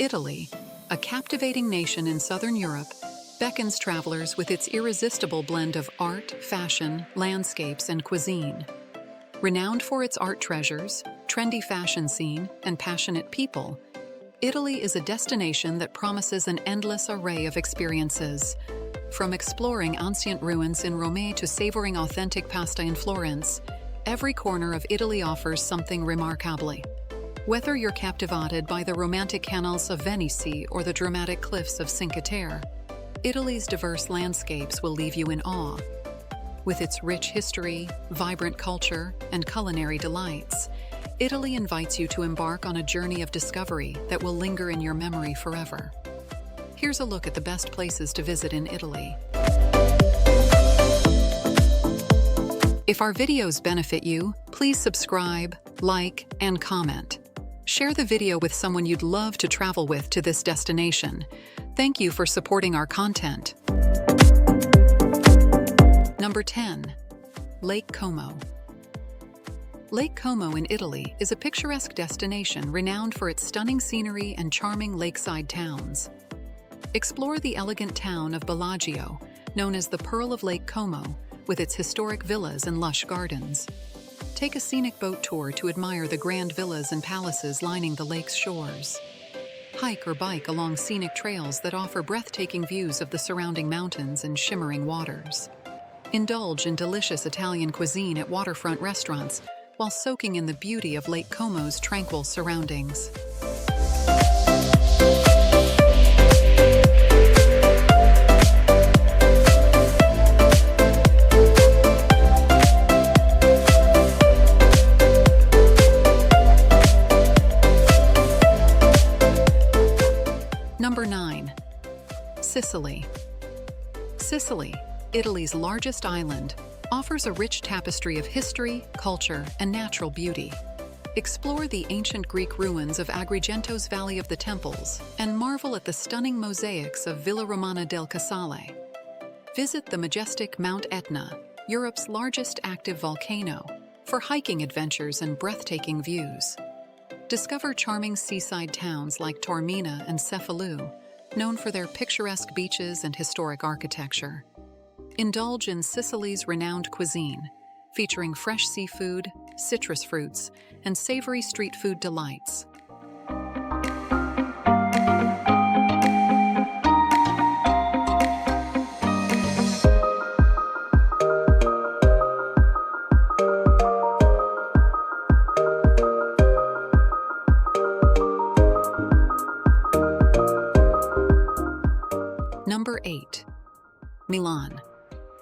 Italy, a captivating nation in southern Europe, beckons travelers with its irresistible blend of art, fashion, landscapes, and cuisine. Renowned for its art treasures, trendy fashion scene, and passionate people, Italy is a destination that promises an endless array of experiences. From exploring ancient ruins in Rome to savoring authentic pasta in Florence, every corner of Italy offers something remarkable. Whether you're captivated by the romantic canals of Venice or the dramatic cliffs of Cinque Terre, Italy's diverse landscapes will leave you in awe. With its rich history, vibrant culture, and culinary delights, Italy invites you to embark on a journey of discovery that will linger in your memory forever. Here's a look at the best places to visit in Italy. If our videos benefit you, please subscribe, like, and comment. Share the video with someone you'd love to travel with to this destination. Thank you for supporting our content. Number 10. Lake Como. Lake Como in Italy is a picturesque destination renowned for its stunning scenery and charming lakeside towns. Explore the elegant town of Bellagio, known as the Pearl of Lake Como, with its historic villas and lush gardens. Take a scenic boat tour to admire the grand villas and palaces lining the lake's shores. Hike or bike along scenic trails that offer breathtaking views of the surrounding mountains and shimmering waters. Indulge in delicious Italian cuisine at waterfront restaurants while soaking in the beauty of Lake Como's tranquil surroundings. Number 9. Sicily. Sicily, Italy's largest island, offers a rich tapestry of history, culture, and natural beauty. Explore the ancient Greek ruins of Agrigento's Valley of the Temples and marvel at the stunning mosaics of Villa Romana del Casale. Visit the majestic Mount Etna, Europe's largest active volcano, for hiking adventures and breathtaking views. Discover charming seaside towns like Taormina and Cefalù, known for their picturesque beaches and historic architecture. Indulge in Sicily's renowned cuisine, featuring fresh seafood, citrus fruits, and savory street food delights. Number 8. Milan.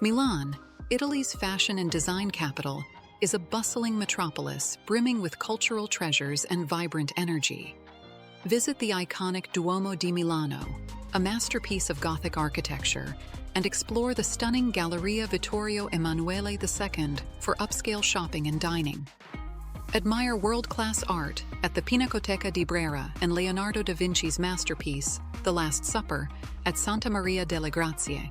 Milan, Italy's fashion and design capital, is a bustling metropolis brimming with cultural treasures and vibrant energy. Visit the iconic Duomo di Milano, a masterpiece of Gothic architecture, and explore the stunning Galleria Vittorio Emanuele II for upscale shopping and dining. Admire world-class art at the Pinacoteca di Brera and Leonardo da Vinci's masterpiece, The Last Supper, at Santa Maria delle Grazie.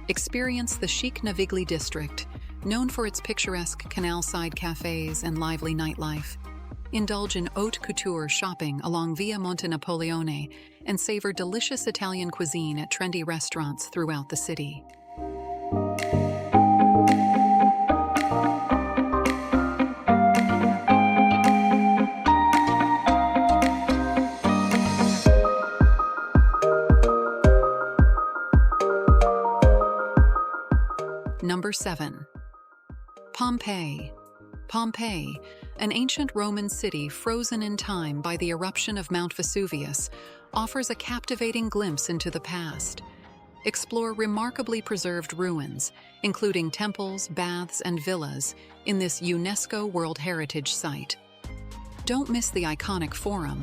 Experience the chic Navigli district, known for its picturesque canal-side cafes and lively nightlife. Indulge in haute couture shopping along Via Monte Napoleone and savor delicious Italian cuisine at trendy restaurants throughout the city. Number 7. Pompeii. Pompeii, an ancient Roman city frozen in time by the eruption of Mount Vesuvius, offers a captivating glimpse into the past. Explore remarkably preserved ruins, including temples, baths, and villas, in this UNESCO World Heritage Site. Don't miss the iconic Forum,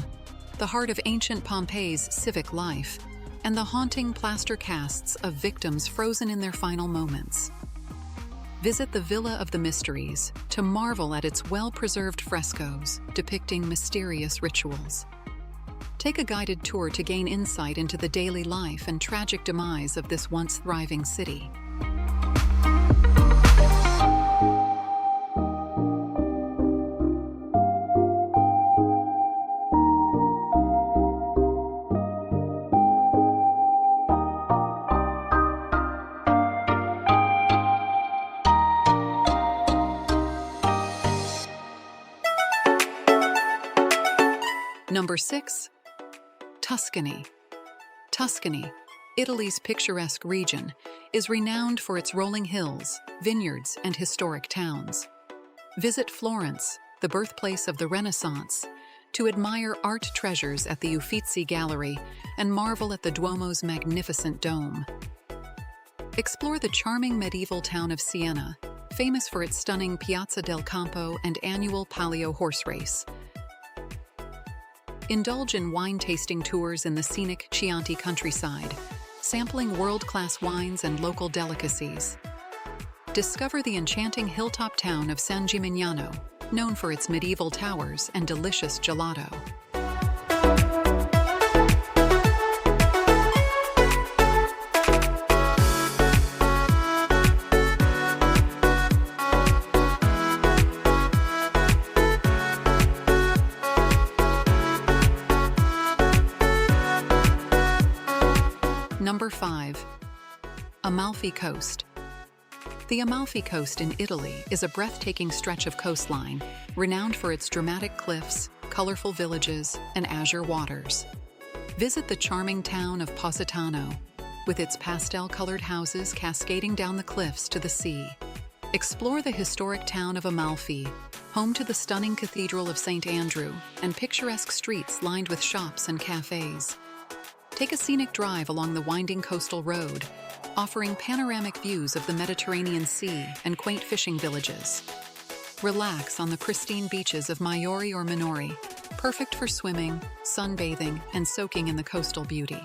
the heart of ancient Pompeii's civic life, and the haunting plaster casts of victims frozen in their final moments. Visit the Villa of the Mysteries to marvel at its well-preserved frescoes depicting mysterious rituals. Take a guided tour to gain insight into the daily life and tragic demise of this once thriving city. Number 6. Tuscany. Tuscany, Italy's picturesque region, is renowned for its rolling hills, vineyards, and historic towns. Visit Florence, the birthplace of the Renaissance, to admire art treasures at the Uffizi Gallery and marvel at the Duomo's magnificent dome. Explore the charming medieval town of Siena, famous for its stunning Piazza del Campo and annual Palio horse race. Indulge in wine-tasting tours in the scenic Chianti countryside, sampling world-class wines and local delicacies. Discover the enchanting hilltop town of San Gimignano, known for its medieval towers and delicious gelato. Number 5. Amalfi Coast. The Amalfi Coast in Italy is a breathtaking stretch of coastline, renowned for its dramatic cliffs, colorful villages, and azure waters. Visit the charming town of Positano, with its pastel-colored houses cascading down the cliffs to the sea. Explore the historic town of Amalfi, home to the stunning Cathedral of St. Andrew and picturesque streets lined with shops and cafes. Take a scenic drive along the winding coastal road, offering panoramic views of the Mediterranean Sea and quaint fishing villages. Relax on the pristine beaches of Maiori or Minori, perfect for swimming, sunbathing, and soaking in the coastal beauty.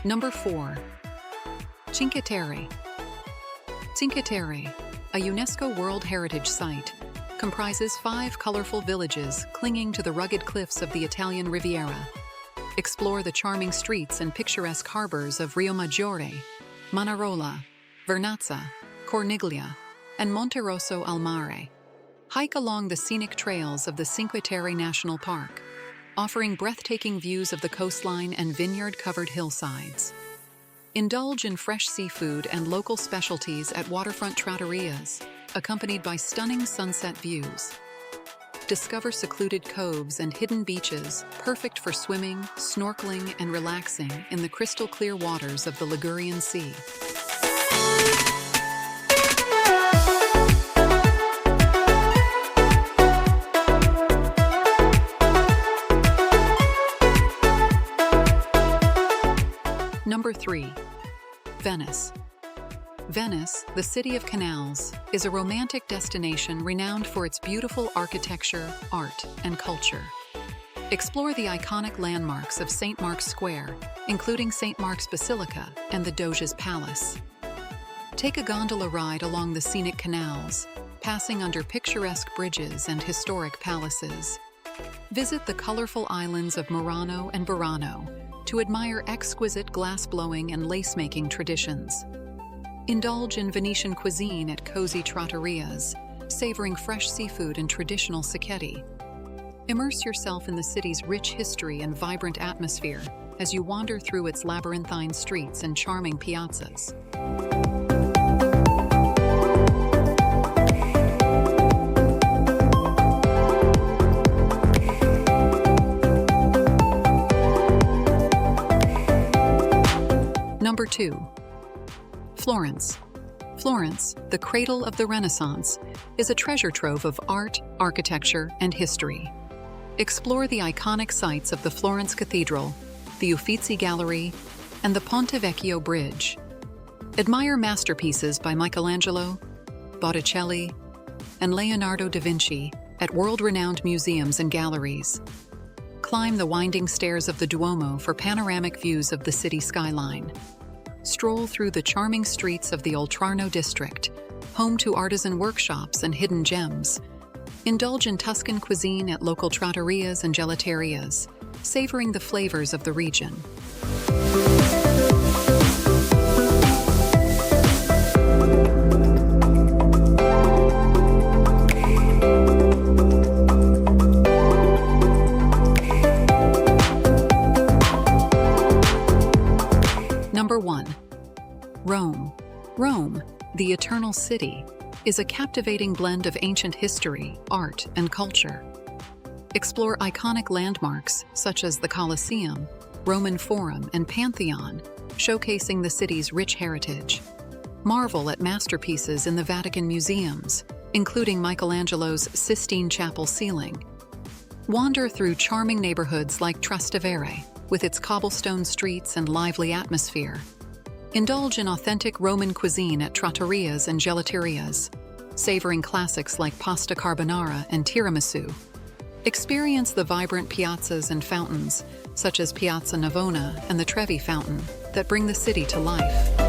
Number 4. Cinque Terre. Cinque Terre, a UNESCO World Heritage Site, comprises 5 colorful villages clinging to the rugged cliffs of the Italian Riviera. Explore the charming streets and picturesque harbors of Riomaggiore, Manarola, Vernazza, Corniglia, and Monterosso al Mare. Hike along the scenic trails of the Cinque Terre National Park, offering breathtaking views of the coastline and vineyard-covered hillsides. Indulge in fresh seafood and local specialties at waterfront trattorias, accompanied by stunning sunset views. Discover secluded coves and hidden beaches, perfect for swimming, snorkeling, and relaxing in the crystal-clear waters of the Ligurian Sea. Number 3. Venice. Venice, the city of canals, is a romantic destination renowned for its beautiful architecture, art, and culture. Explore the iconic landmarks of St. Mark's Square, including St. Mark's Basilica and the Doge's Palace. Take a gondola ride along the scenic canals, passing under picturesque bridges and historic palaces. Visit the colorful islands of Murano and Burano to admire exquisite glass-blowing and lace-making traditions. Indulge in Venetian cuisine at cozy trattorias, savoring fresh seafood and traditional cicchetti. Immerse yourself in the city's rich history and vibrant atmosphere as you wander through its labyrinthine streets and charming piazzas. Number 2. Florence. Florence, the cradle of the Renaissance, is a treasure trove of art, architecture, and history. Explore the iconic sites of the Florence Cathedral, the Uffizi Gallery, and the Ponte Vecchio Bridge. Admire masterpieces by Michelangelo, Botticelli, and Leonardo da Vinci at world-renowned museums and galleries. Climb the winding stairs of the Duomo for panoramic views of the city skyline. Stroll through the charming streets of the Oltrarno district, home to artisan workshops and hidden gems. Indulge in Tuscan cuisine at local trattorias and gelaterias, savoring the flavors of the region. Rome, the Eternal City, is a captivating blend of ancient history, art, and culture. Explore iconic landmarks such as the Colosseum, Roman Forum, and Pantheon, showcasing the city's rich heritage. Marvel at masterpieces in the Vatican museums, including Michelangelo's Sistine Chapel ceiling. Wander through charming neighborhoods like Trastevere, with its cobblestone streets and lively atmosphere. Indulge in authentic Roman cuisine at trattorias and gelaterias, savoring classics like pasta carbonara and tiramisu. Experience the vibrant piazzas and fountains, such as Piazza Navona and the Trevi Fountain, that bring the city to life.